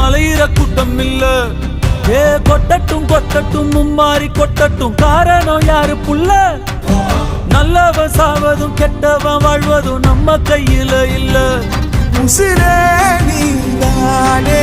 அலையிற கூட்டம் இல்ல. ஏ கொட்டட்டும் கொட்டட்டும் மும்மாறி கொட்டட்டும், காரணம் யாரு புள்ள? நல்லவன் சாவதும் கெட்டவன் வாழ்வதும் நம்ம கையில இல்ல. உசிரே நீதானே